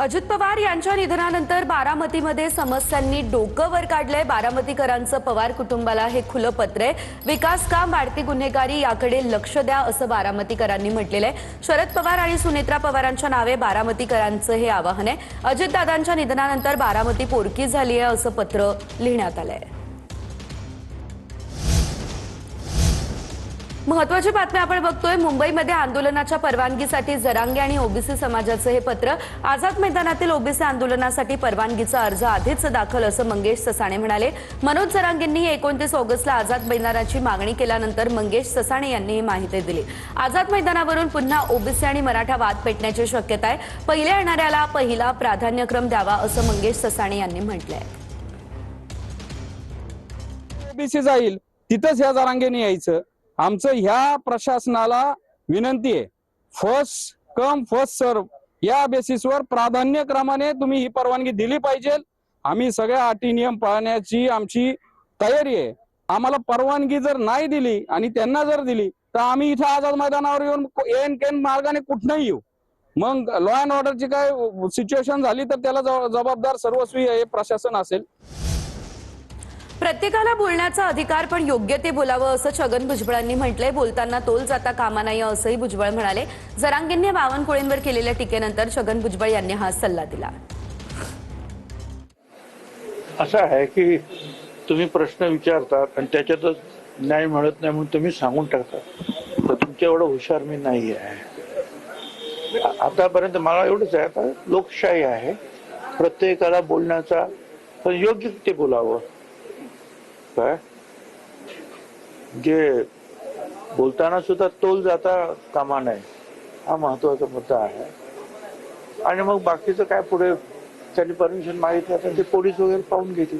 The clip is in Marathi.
अजित पवार यांच्या निधनानंतर बारामतीमध्ये समस्यांनी डोकं वर काढलंय। बारामतीकरांचं पवार कुटुंबाला हे खुलं पत्र आहे। विकास काम, वाढती गुन्हेगारी याकडे लक्ष द्या असं बारामतीकरांनी म्हटलेलं आहे। शरद पवार आणि सुनेत्रा पवारांच्या नावे बारामतीकरांचं हे आवाहन आहे। अजितदादांच्या निधनानंतर बारामती पोरकी झाली आहे असं पत्र लिहिण्यात आलंय। महत्त्वाची बातमी आपण बघतोय। मुंबईमध्ये आंदोलनाच्या परवानगीसाठी जरांगे आणि ओबीसी समाजाचं हे पत्र। आझाद मैदानातील ओबीसी आंदोलनासाठी परवानगीचा अर्ज आधीच दाखल असं मंगेश ससाणे म्हणाले। मनोज जरांगेंनी 29 ऑगस्टला आझाद मैदानाची मागणी केल्यानंतर मंगेश ससाणे यांनी ही माहिती दिली। आझाद मैदानावरून पुन्हा ओबीसी आणि मराठा वाद पेटण्याची शक्यता आहे। पहिल्या येणाऱ्याला पहिला प्राधान्यक्रम द्यावा असं मंगेश ससाणे यांनी म्हटलंय। ओबीसी जाईल तिथंच या जरांगेने यायचं। आमचं ह्या प्रशासनाला विनंती आहे, फर्स्ट कम फर्स्ट सर्व या बेसिसवर प्राधान्यक्रमाने तुम्ही ही परवानगी दिली पाहिजे। आम्ही सगळ्या अटी नियम पाळण्याची आमची तयारी आहे। आम्हाला परवानगी जर नाही दिली आणि त्यांना जर दिली तर आम्ही इथं आझाद मैदानावर येऊन एन केन मार्गाने कुठनंही येऊ। मग लॉ अँड ऑर्डरची काय सिच्युएशन झाली तर त्याला जबाबदार सर्वस्वी हे प्रशासन असेल। प्रत्येकाला बोलण्याचा अधिकार, पण योग्य ते बोलावं असं छगन भुजबळांनी म्हटलंय। बोलताना तोल जाता कामा नये असंही भुजबळ म्हणाले। जरांगेंनी बावनकुळेंवर केलेल्या टीकेनंतर छगन भुजबळ यांनी हा सल्ला दिला। असं आहे की तुम्ही प्रश्न विचारतात आणि त्याच्यातच न्याय मिळत नाही म्हणून तुम्ही सांगून टाकता, तर तुमच्या एवढं हुशार मी नाही आहे। आतापर्यंत मला एवढंच आहे, आता लोकशाही आहे, प्रत्येकाला बोलण्याचा पण योग्य ते बोलावं। काय जे बोलताना सुद्धा तोल जाता कामा नये हा महत्वाचा मुद्दा आहे। आणि मग बाकीचं काय पुढे त्यांनी परमिशन मागितलं तर ते पोलीस वगैरे पाहून घेतील।